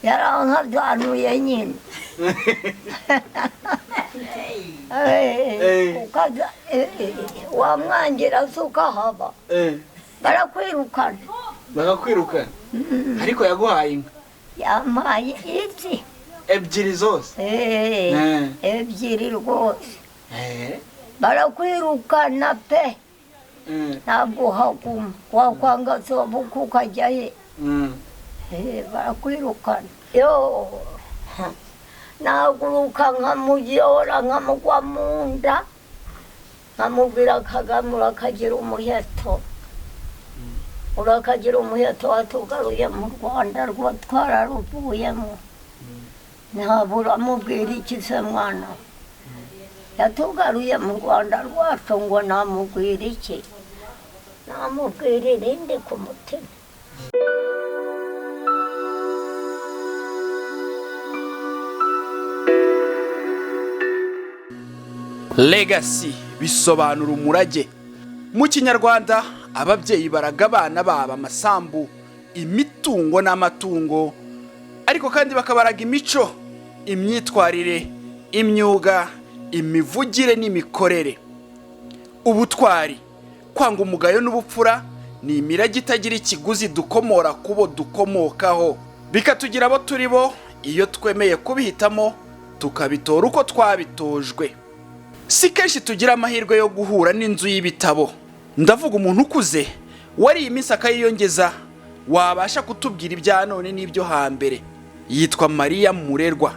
yarankazanuye nyine ukaza wamwangira se ukahaba barakwirukana ariko yaguhaye inka yampaye iki ebyiri zose ebyiri rwose barakwirukana pe ntabwo haguma wakwanga sobuka ukajya he barakwirukana yo naguruka nkamuyora nkamugwa mu nda nkamubwira Kagame urakagira umuheto watugaruye mu Rwanda rwo twararuvuyemo ntabura mubwira iki se mwana yatugaruye mu Rwanda rwacu ngo namubwira iki namubwira irindi ku mutima Legacy bisobanura umurage. Mu Kinyarwanda ababyeyi baraga abana babo amasambu, imitungo n'amatungo, ariko kandi bakabaraga imico, imyitwarire, imyuga, imivugire n'imikorere. Ubutwari, kwanga umugayo n'ubupfura ni imirage itagira ikiguzi dukomora kubo dukomokaho, bikatugira abo turi bo iyo twemeye kubihitamo tukabitora uko twabitojwe. Si kenshi tugira amahirwe yo guhura n'inzu y'ibitabo. Ndavuga umuntu ukuze wari iminsi akayiyongeza wabasha kutubwira ibya none n'ibyo hambere. Yitwa Mariya Murerwa.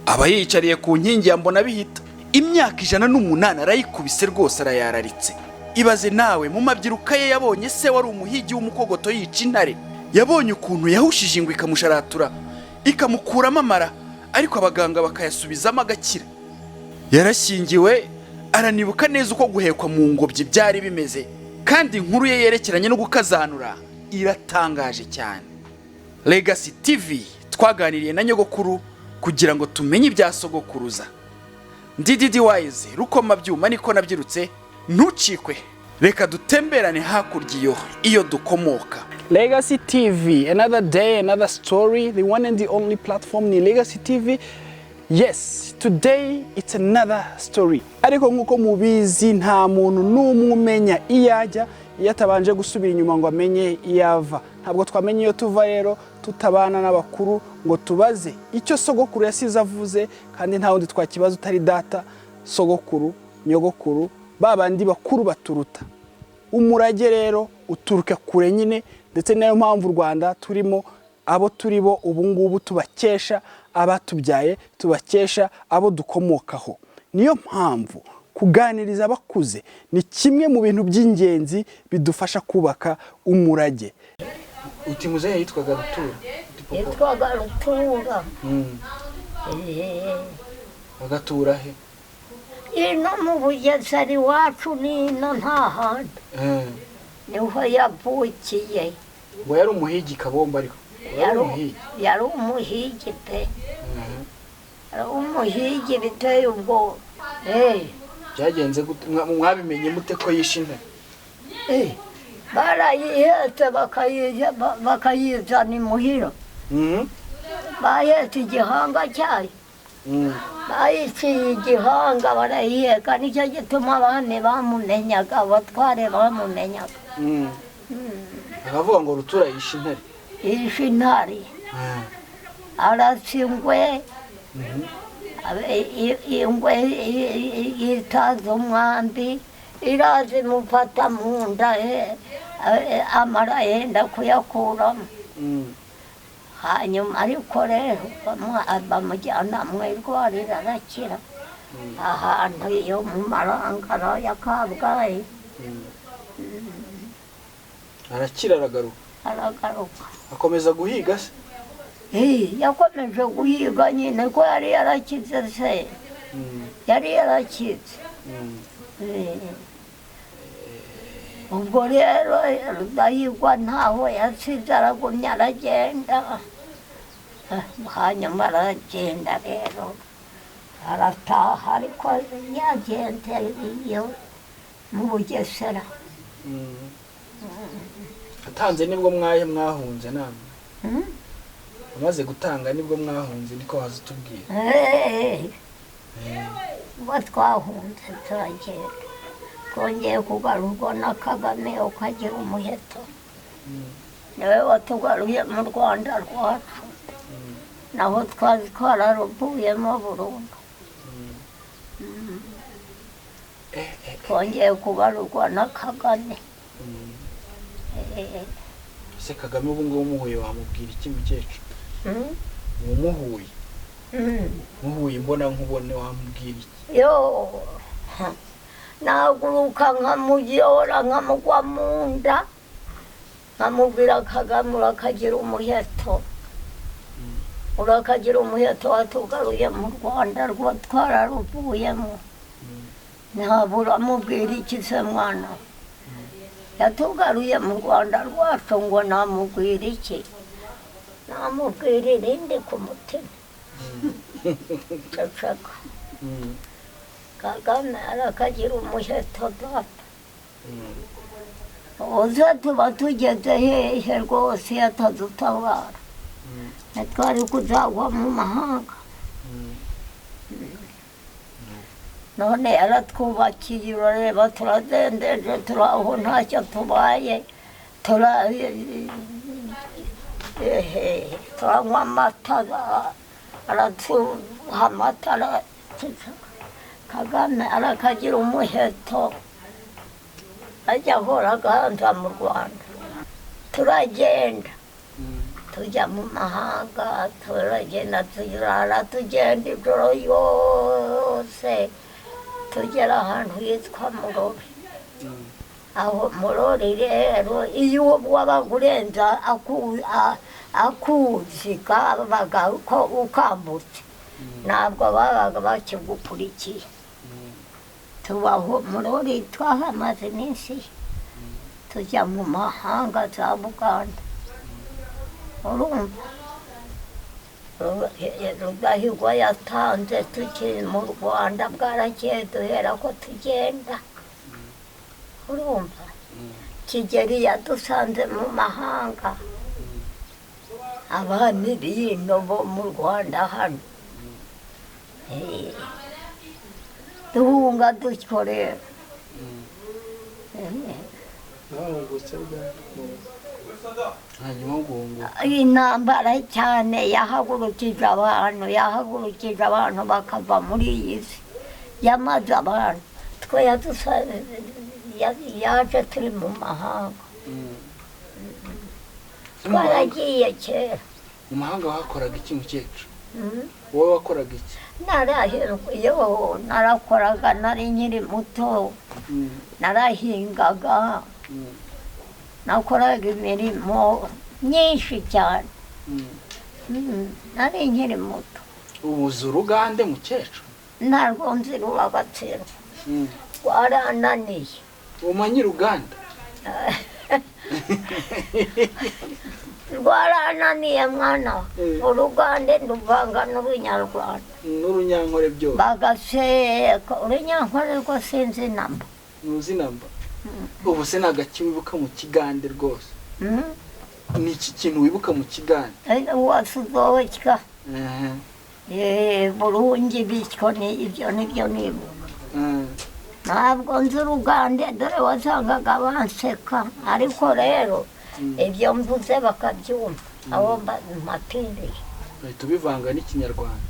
Aba yicariye ku nkingi ya mbona bihita. Imyaka 108 arayikubise rwose arayararitse. Ibaze nawe mu mabyiruka ye yabonye se wari umuhigi w'umukogoto yica intare. Yabonye ukuntu yahushije ingwe ikamusharatura ikamukuramo amara, ariko abaganga bakayasubizamo agakira. Yarashyingiwe aranibuka neza uko guhekwa mu ngobyi byari bimeze, kandi inkuru ye yerekeranye no gukazanura iratangaje cyane. Legacy TV twaganiriye na nyogokuru kugira ngo tumenye ibya sogokuruza. Ndididi wise rukoma byuma niko nabyirutse, ntucikwe, reka dutemberane hakurya iyo dukomoka. Legacy TV, another day, another story, the one and the only platform ni Legacy TV. Yes, today it's another story. Ariko nkuko mubizi nta muntu n'umwe umenya iyajya yatabanje gusubira inyuma ngo amenye iyava. Ntabwo twamenye iyo tuva rero tutabana n'abakuru ngo tubaze icyo sogokuru yasize avuze, kandi nta wundi twakibaza utari data, sogokuru, nyogokuru, babandi bakuru baturuta. Umurage rero uturuka kure nyine, ndetse nayo mpamvu u Rwanda turimo abo turibo ubu ngubu tubakesha abatubyaye, tubakesha abo dukomokaho. Niyo mpamvu kuganiriza abakuze ni kimwe mu bintu by'ingenzi bidufasha kubaka umurage. Uti muzehe yitwaga Rutura? Yitwaga Rutura. Agatura he? Ino mu Bugesera iwacu n'ino nta handi. Niho yavukiye. Ngo yari umuhigi kabomba ariko? Yari umuhigi pe. Yari umuhigi biteye ubwoba. Byagenze gute mwabimenye mute ko yishe intare? Barayihetse bakayizana imuhira. Bahetse igihanga cyayo. Bayiciye igihanga barayiheka, nicyo gituma abane bamumenyaga, abatware bamumenyaga. Bakavuga ngo Rutura yishe intare? Yishe intare. Aratsingwe. Ingwe yitaza umwambi, irazi mufata mu nda, amara yenda kuyakuramo. Hanyuma ariko rero bamujyana mu irwariro arakira, ahantu yo mu Marangara ya Kabgayi. Arakira aragaruka. Akomeza guhiga se? Yakomeje guhiga nyine ko yari yarakize se. Yari yarakize. Ubwo rero Rudahigwa ntaho yasize aragumya aragenda. Hanyuma aragenda rero arataha, ariko yagenze iyo mu Bugesera. Atanze nibwo mwahunze namwe? umaze gutanga nibwo mwahunze niko waza utubwira. ubwo twahunze turagenda twongeye kugarurwa na Kagame ukagira umuheto niwe watugaruye mu Rwanda rwacu naho twari twararuvuyemo burundu twongeye kugarurwa na Kagame. Se Kagame ubu ngubu muhuye wamubwira iki mukecuru? Umuhuye muhuye mbona nkubone wamubwira iki? Yo naguruka nkamujyora nkamugwa mu nda nkamubwira Kagame urakagira umuheto watugaruye mu Rwanda rwo twararuvuyemo ntabura mubwira iki se mwana yatugaruye mu Rwanda rwacu ngo namubwira iki namubwira irindi ku mutima ceceka Kagame arakagira umuheto data uze tuba tugeze hehe rwose yatadutabara twari kuzagwa mu mahanga none yaratwubakiye urareba turadendeje turaho ntacyo tubaye turanywa amata aratuha amata Kagame arakagira umuheto ajya ahora aganza mu Rwanda turagenda tujya mu mahanga turagenda turara tugenda ijoro yose tugera ahantu hitwa Murori aho Murori rero iyo wabaga urenza akuzi kabaga ko ukambutse ntabwo babaga bakigukurikiye tubaho Murori twahamaze iminsi tujya mu mahanga za Buganda urumva Rudahigwa yatanze tukiri mu Rwanda bwarakeye duhera ko tugenda urumva Kigeli yadusanze mu mahanga abami bino bo mu Rwanda hano duhunga dutyo rero intambara cyane yahagurukije abantu bakava muri iyi si yamaze abantu twe yaje turi mu mahanga twaragiye kera. Mu mahanga wakoraga iki mukecuru? Wowe wakoraga iki? Narakoraga nari nkiri muto narahingaga nakoraga imirimo myinshi cyane nari nkiri muto. Ubu uzi urugande mukecuru? Ntabwo nzi ruragatsirwa rwarananiye. Umanyi uruganda? Rwarananiye mwana urugande nduvanga n'urunyarwanda n'urunyankore byose bagaseka urunyankore rwo sinzi namba. Ntuzi namba? Ubu se nagaki wibuka mu kigande rwose? Ni iki kintu wibuka mu kigande? Wasuzowe kika burungi bityo ni ibyo nibyo nibuka. Ntabwo nzi urugande dore wasangaga banseka ariko rero ibyo mvuze bakabyumva abo mpapiriye tubivanga n'ikinyarwanda.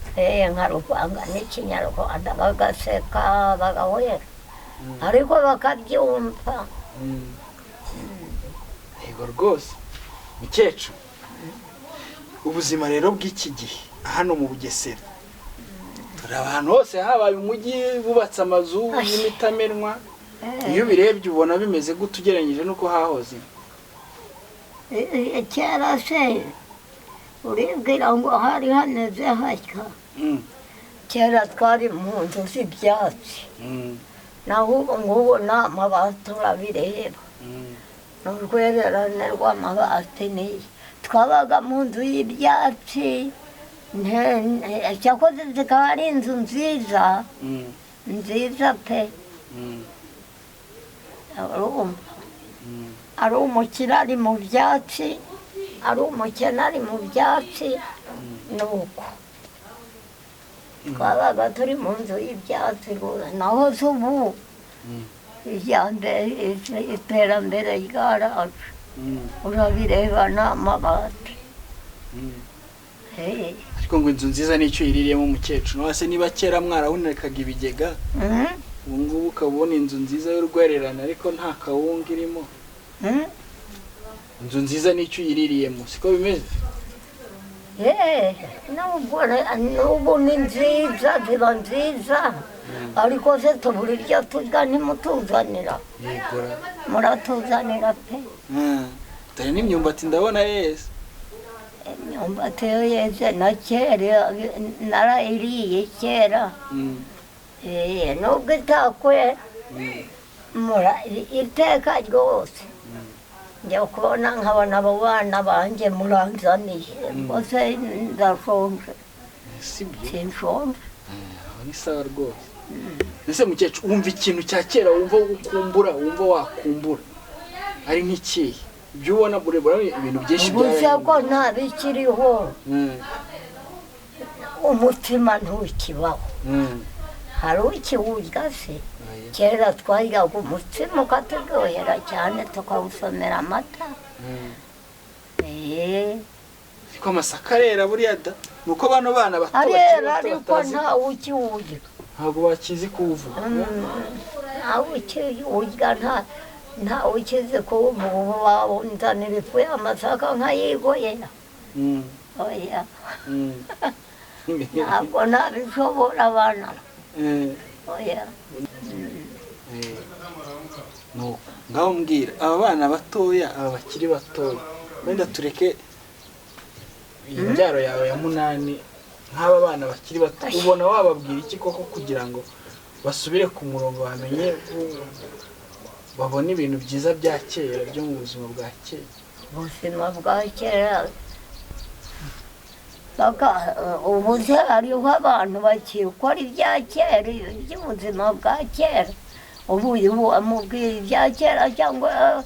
Nkaruvanga n'ikinyarwanda bagaseka bagahwera ariko bakabyumva. Yego rwose mukecuru ubuzima rero bw'iki gihe hano mu Bugesera turi ahantu hose habaye umujyi bubatse amazu y'imitamenwa iyo birebye ubona bimeze gute ugereranyije nuko hahoze? Kera se uribwira ngo hari hameze hatya kera twari mu nzu z'ibyatsi naho ubu ngubu n'amabati turabireba n'urwererane rw'amabati niyo twabaga mu nzu y'ibyatsi cyakoze zikaba ari inzu nziza pe urumva ari umukire ari mu byatsi ari umukene ari mu byatsi nuko twabaga turi mu nzu y'ibyatsi naho se ubu iterambere ryaraje urabireba ni amabati. ariko ngo inzu nziza nicyo yiririyemo umukecuru wase niba kera mwarahunikaga ibigega ubu ngubu ukabona inzu nziza y'urwererane ariko nta kawunga irimo. inzu nziza nicyo yiririyemo siko bimeze. n'ubu ni nziza ziba nziza ariko se tubura iryo turya ntimutuzanira. muratuzanira pe. dore n'imyumbati ndabona yeze. imyumbati yo yeze na kera narayiriye kera. nubwo itakwera iteka ryose njya kubona nkabona abo bana banjye muranzaniye rwose ndashonje. sinshonje. ni sawa rwose. ese mukecuru wumva ikintu cya kera wumva ukumbura wumva wakumbura ari nk'ikihe ibyo ubona burebura ibintu byinshi ubuze ko nta bikiriho umutima ntukibaho. hari ukiwurya se kera twaryaga umutsima ukaturyohera cyane tukawusomera amata. ariko amasaka arera buriya da nuko bano bana bato arera ariko ntawe ukiwurya. ntabwo bakizi kuwuvuga. ntawe ukiwurya ntawe ukizi kuwuvuga. wabunzanira ifu y'amasaka nkayigoyera. oya ntabwo ntabishobora abana. oya ngaho mbwira aba bana batoya aba bakiri batoya wenda tureke imbyaro yawe ya 8 nk'aba bana bakiri bato ubona wababwira iki koko kugira ngo basubire ku murongo bamenye babone ibintu byiza bya kera byo mu buzima bwa kera. ubuzima bwa kera ubuze hariho abantu bakikora ibya kera iby'ubuzima bwa kera. ubu wamubwira ibya kera cyangwa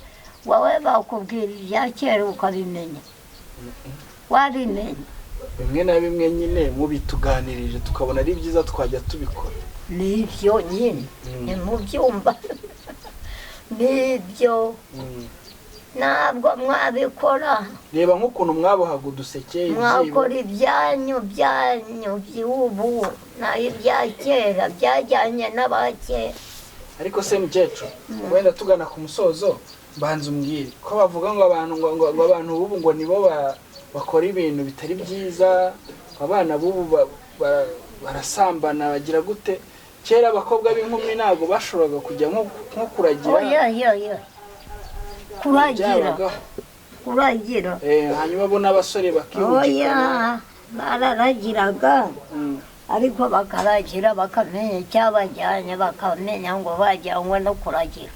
wowe bakubwira ibya kera ukabimenya wabimenya. bimwe na bimwe nyine mubituganirije tukabona ari byiza twajya tubikora. nibyo nyine ni mu byumba nibyo ntabwo mwabikora. reba nk'ukuntu mwabohaga uduseke mwakora ibyanyu by'ubu nayo ibya kera byajyanye n'abakera. ariko se mukecuru wenda tugana ku musozo mbanza umbwire ko bavuga ngo abantu bubu ngo nibo bakora ibintu bitari byiza. abana bubu barasambana bagira gute. kera abakobwa b'inkumi ntabwo bashoboraga kujya nko kuragira. kuragira hanyuma bo n'abasore bakihugika. bararagiraga ariko bakaragira bakamenya icyabajyanye bakamenya ngo bajyanywe no kuragira.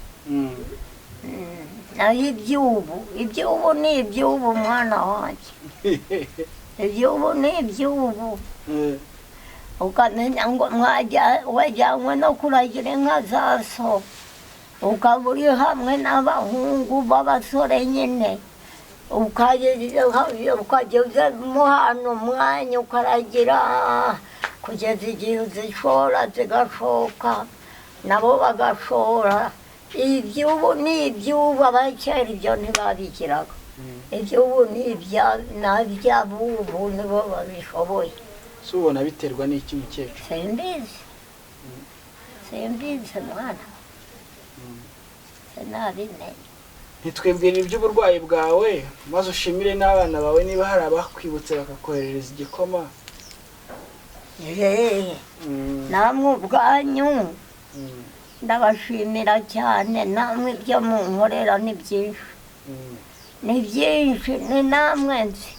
naho iby'ubu ni iby'ubu mwana wanjye. iby'ubu ni iby'ubu ukamenya ngo wajyanywe no kuragira inka za so ukaba uri hamwe n'abahungu b'abasore nyine ukagezemo hano umwanya ukaragira kugeza igihe zishora zigashoka nabo bagashora. iby'ubu ni iby'ubu abakera ibyo ntibabigiraga. iby'ubu ni iby'abubu nibo babishoboye. si ubona biterwa n'iki mukecuru? simbizi mwana sinabimenye. ntitwibwira iby'uburwayi bwawe maze ushimire n'abana bawe niba hari abakwibutse bakakoherereza igikoma. namwe ubwanyu ndabashimira cyane. namwe ibyo munkorera ni byinshi ni byinshi ni namwe nzi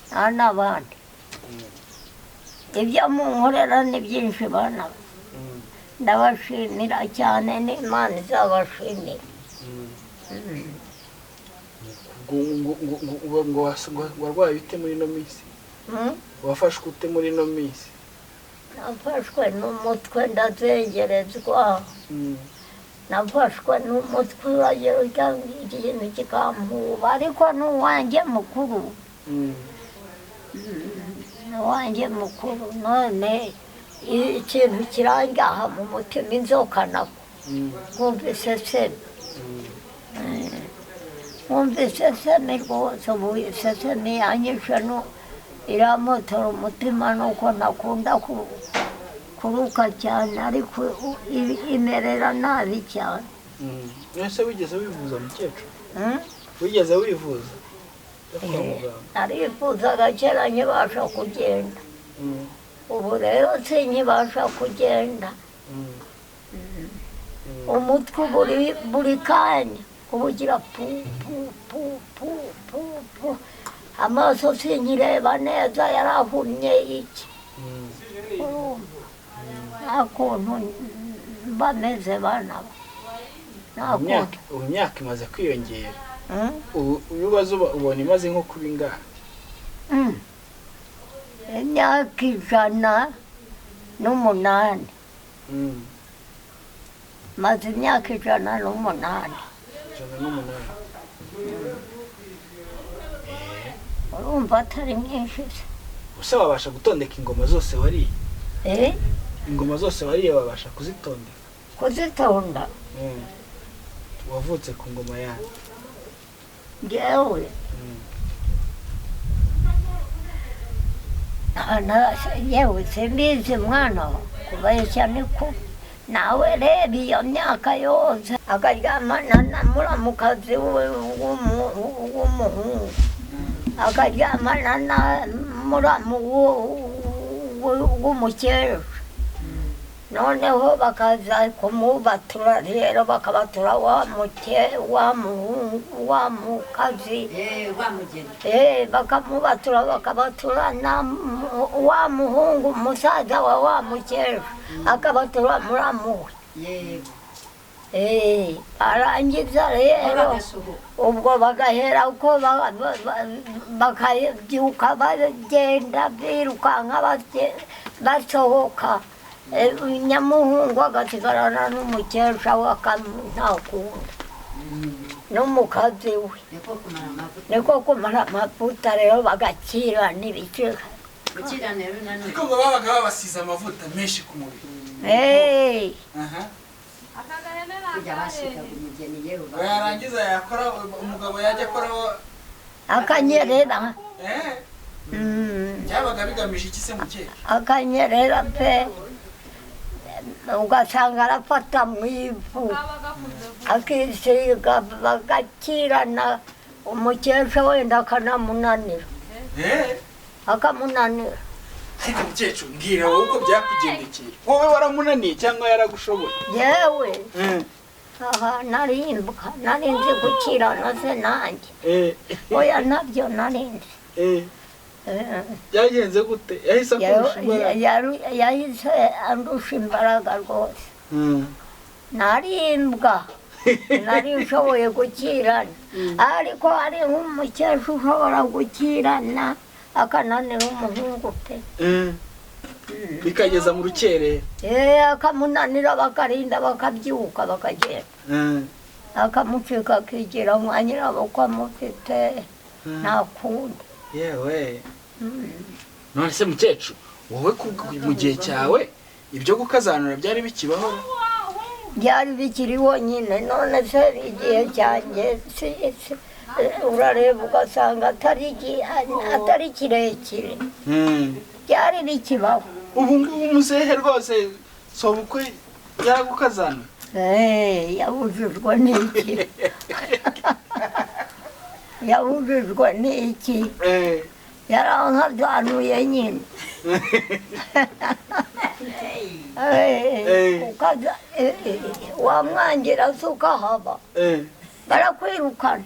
nta n'abandi. ibyo munkorera ni byinshi bana ndabashimira cyane n'Imana izabashimira. ngo warwaye ute muri ino minsi? wafashwe ute muri ino minsi? nafashwe n'umutwe ndazengerezwa. nafashwe n'umutwe wagira ikintu kikampuba ariko n'uwanjye mukuru wanjye mukuru none ikintu kirangaha mu mutima inzoka nako wumvise seme wumvise seme rwose ubu seme yanyishe no iramotora umutima nuko nakunda kuruka cyane ariko imerera nabi cyane. Ese wigeze wivuza mukecuru? Wigeze wivuza? Narifuzaga kera nkibasha kugenda, ubu rero sinkibasha kugenda. Umutwe buri kanya ubugira pu pu pu pu pu pu, amaso sinkireba neza yarahumye iki. Nta kuntu bameze bana ubu imyaka imaze kwiyongera. Ibibazo ubona imaze nko kuba ingahe? Imyaka 108. Maze imyaka 108. Urumva atari myinshi se? Use wabasha gutondeka ingoma zose wariye? Ingoma zose wariye wabasha kuzitondeka? Kuzitonda? Wavutse ku ngoma yawe? Ngewe yewe simbizi mwana kubeshya niko nawe reba iyo myaka yose akaryamana na muramukazi w'umuhungu, akaryamana na muramu w'umucyecuru, noneho bakaza kumubatura rero bakabatura wa mukazi bakamubatura bakabatura na wa muhungu musaza wa mucyecuru akabatura muramuwe. Arangiza rero ubwo bagahera uko bakabyuka bagenda birukanka basohoka, nyamuhungu agasigarana n'umucyecuru akamukunda n'umukazi we, niko kumara amavuta rero bagakira n'ibicika. Niko ngo babaga babasize amavuta menshi ku mubiri. Yarangiza yakora umugabo yajya akoraho akanyerera. Byabaga bigamije iki se mukecuru? Akanyerera pe, ugasanga arafata mu ivu akisiga bagakirana, umucyecuru wenda akanamunanira. Akamunanira. Ariko mukecuru mbwira wowe uko byakugendekeye. Wowe waramunaniye cyangwa yaragushoboye? Yewe narimbwa, narinzi gukirana se nanjye. Oya nabyo narinzi. Byagenze gute? Yahise akurusha imbaraga? Yahise andusha imbaraga rwose. Narimbwa, nari nshoboye gukirana, ariko hari nk'umucyecuru ushobora gukirana akananira umuhungu pe. Bikageza mu rukerera? Akamunanira bakarinda bakabyuka bakagenda, akamucika akigira nka nyirabukwe amufite nta kundi. Yewe none se mukecuru wowe mu gihe cyawe ibyo gukazanura byari bikibaho? Byari bikiriho nyine, none se igihe cyanjye urareba ugasanga atari kirekire, byari bikibaho. Ubu ngubu umuzehe rwose sobukwe yaragukazana? Yabujijwe n'iki? Yabujijwe n'iki? Yarankabyanuye nyine. Wamwangira se ukahaba barakwirukana.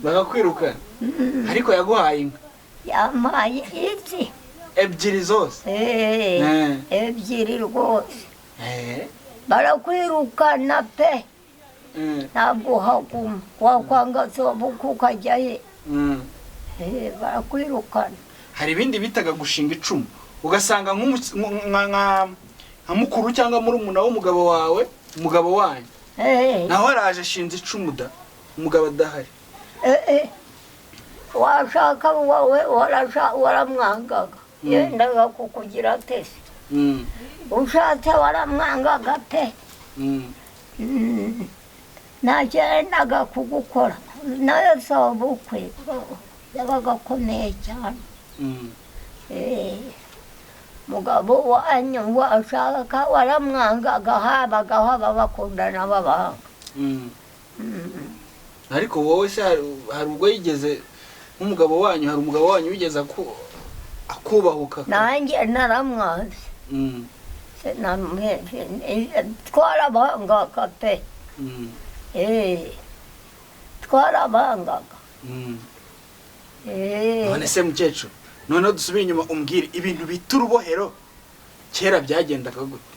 Bakakwirukana? Ariko yaguhaye inka? Yampaye iki? Ebyiri zose? Ebyiri rwose. Barakwirukana pe, ntabwo uhaguma, wakwanga sobukwe ukajya he? Barakwirukana. Hari ibindi bitaga gushinga icumu, ugasanga nka mukuru cyangwa murumuna w'umugabo wawe, umugabo wanyu nawe araje ashinze icumu da umugabo adahari. Washaka wowe waramwangaga. yendaga kukugira tese ushatse waramwangaga pe ntacyo yendaga kugukora nayo sobukwe yabaga akomeye cyane mugabo wanyu washaka waramwangaga habagaho ababakundana b'abahanga ariko wowe se hari ubwo yigeze nk'umugabo wanyu hari umugabo wanyu wigeze akubahuka nanjye naramwazi twarabangaga pe twarabangaga none se mukecuru noneho dusubire inyuma umbwire ibintu bita urubohero kera byagendaga gute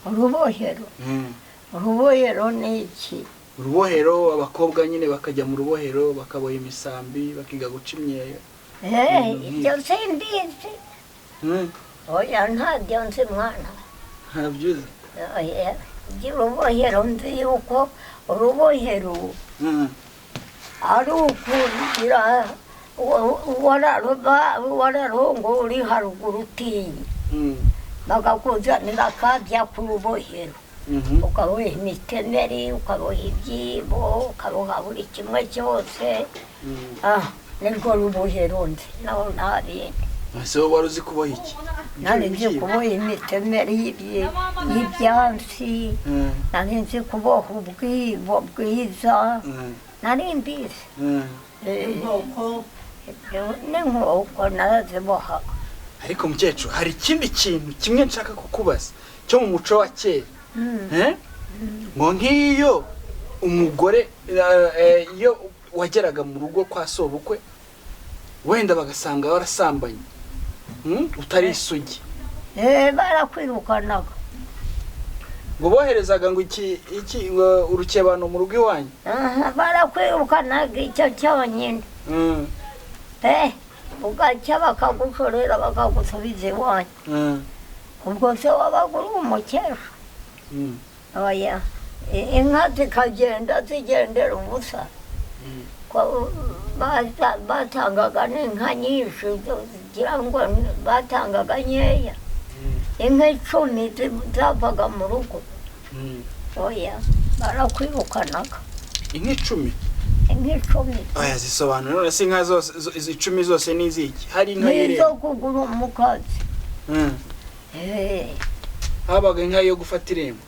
urubohero ni iki urubohero abakobwa nyine bakajya mu rubohero bakaboha imisambi bakiga guca imyeyo ibyo simbizi oya ntabyo nzi mwana ntabyuzi iby'urubohero nzi yuko urubohero ari ukugira wararongo uri haruguru utinya bakakuzanira akabya ku rubohero ukaboha imitemeri ukaboha ibyibo ukaboha buri kimwe cyose nirwo rubohero nzi naho nta bindi ese wowe wari uzi kuboha iki nari nzi kuboha imitemeri y'ibyansi nari nzi kuboha ubwibo bwiza nari mbizi n'inkoko naraziboha ariko mukecuru hari ikindi kintu kimwe nshaka kukubaza cyo mu muco wa kera ngo nk'iyo umugore iyo wageraga mu rugo kwa sobukwe wenda bagasanga warasambanye utari isugi barakwirukanaga ngo boherezaga ngo urukebano mu rugo iwanyu barakwirukanaga icyo cyonyine ugacya bakagushorera bakagusubiza iwanyu ubwo se wabaga uri umukesha oya inka zikagenda zigendera ubusa batangaga n'inka nyinshi zigira ngo batangaga nkeya inka 10 zavaga mu rugo oya barakwirukanaga inka 10 oya zisobanura none se inka zose 10 zose n'iziki hari inka yere nizo kugura umukazi habaga inka yo gufata irembo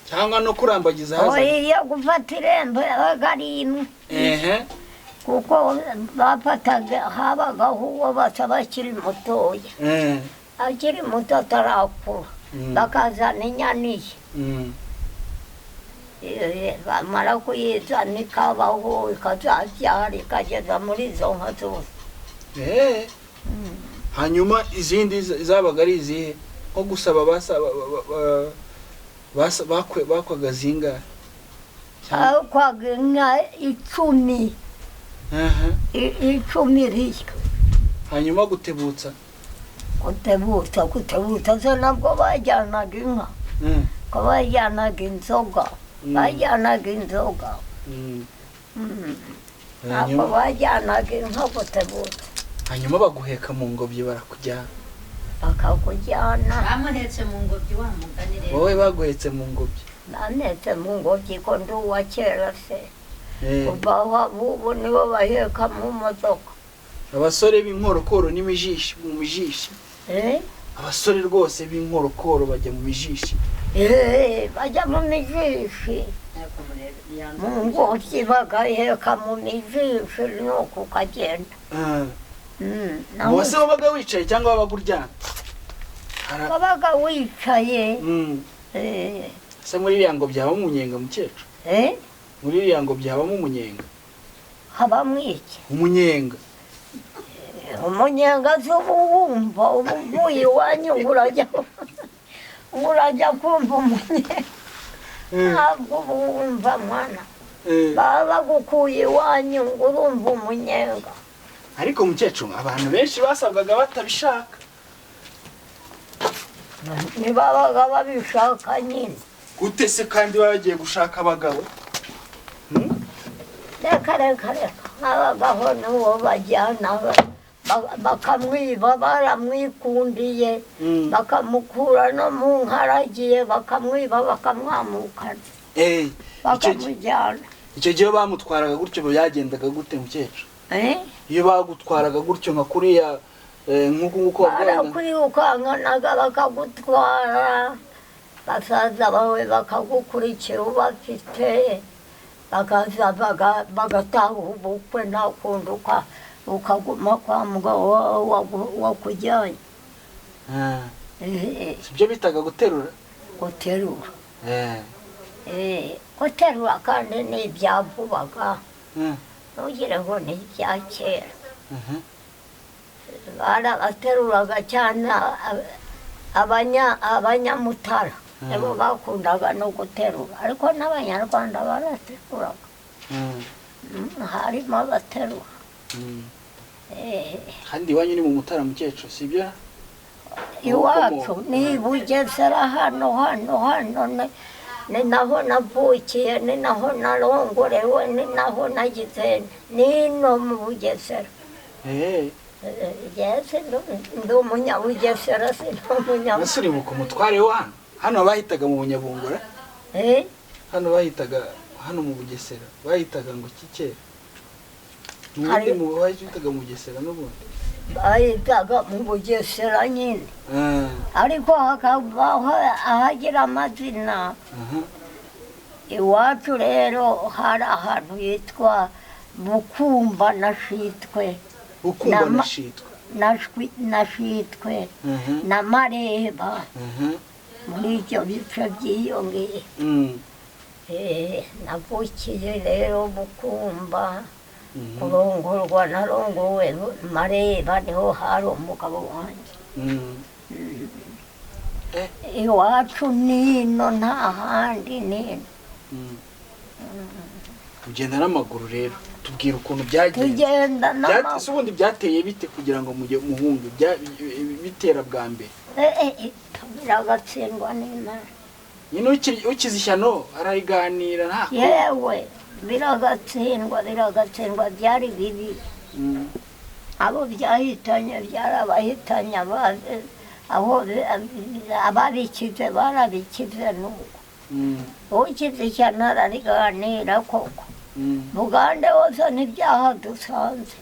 cyangwa no kurambagiza haza oya gufata irembo yabaga ari imwe kuko bafataga habagaho uwo basaba akiri mutoya akiri muto atarakura bakazana inyaniye bamara kuyizana ikabaho ikazabyara ikageza muri izo nka zose hanyuma izindi zabaga ari izihe nko gusaba bakwaga zingahe bakwaga inka 10 iriyo hanyuma gutebutsa se nabwo bajyanaga inka ko bajyanaga inzoga ntabwo bajyanaga inka gutebutsa hanyuma baguheka mu ngobyi barakujyana bakakujyana bamuhetse mu ngobyi wa muganire wowe baguhetse mu ngobyi nanetse mu ngobyi ko ndi uwa kera se kuva ubu nibo baheka mu modoka abasore b'inkorokoro n'imijishi mu mijishi abasore rwose b'inkorokoro bajya mu mijishi bajya mu mijishi mu ngobyi bagaheka mu mijishi nuko ukagenda wose wabaga wicaye cyangwa wabaga uryamye wabaga wicaye se muri iriya ngo byaba umunyenga mukecuru muri iriya ngo byabamo umunyenga habamo iki umunyenga si uba wumva uba uvuye iwanyu urajya kumva umunyenga ntabwo uba wumva mwana baba bagukuye iwanyu ngo urumva umunyenga ariko mukecuru abantu benshi basabwaga batabishaka ntibabaga babishaka nyine gute se kandi baba bagiye gushaka abagabo reka habagaho n'uwo bajyana bakamwiba baramwikundiye bakamukura no mu nkaragiye bakamwiba bakamwamukana bakamujyana. Icyo gihe bamutwaraga gutyo byagendaga gute mukecuru? Iyo bagutwaraga gutyo nka kuriya nk'uko barakwirukankanaga bakagutwara, basaza bawe bakagukurikira ubafite, bakaza bagataha ubukwe nta kundi ukaguma kwa mugabo wakujyanye. Sibyo bitaga guterura? Guterura. Guterura kandi ni ibyavubaga, ntugire ngo ni ibya kera. Barabateruraga cyane abanyamutara, nibo bakundaga no guterura, ariko n'abanyarwanda barateruraga, harimo abaterura. Kandi iwanyu ni mu Mutara mukecuru, sibyo? Iwacu ni Bugesera, hano ni naho navukiye, ni naho narongorewe, ni naho nagize, nino mu Bugesera. Ndi umunyabugesera, si n'umunyabungura. Ese uribuka umutware w'hano? Hano bahitaga mu Bunyabungura? Hano bahitaga, hano mu Bugesera bahitaga ngo kikera. N'ubundi mu bahitaga mu Bugesera n'ubundi? Bahitaga mu Bugesera nyine, ariko hakabaho ahagira amazina. Iwacu rero hari ahantu hitwa Bukumba na Shitwe. Bukumba na Shitwe? Na Shitwe na Mareba, muri ibyo bice by'iyo ngiyo. Navukiye rero Bukumba, kurongorwa narongowe Mareba, niho hari umugabo wanjye. Iwacu nino, nta handi nino. Ugenda n'amaguru rero, tubwira ukuntu byagenze. Tugenda n'amaguru. Ese ubundi byateye bite kugira ngo mujye muhunge? Bitera bwa mbere? Biragatsindwa n'Imana. Nyine ukize ishyano arayiganira nta ko. Yewe biragatsindwa byari bibi. Abo byahitanye byarabahitanye, aho ababikize barabikize nuko. Ukize ishyano arariganira koko. Bugande hose n'ibyaha dusanze.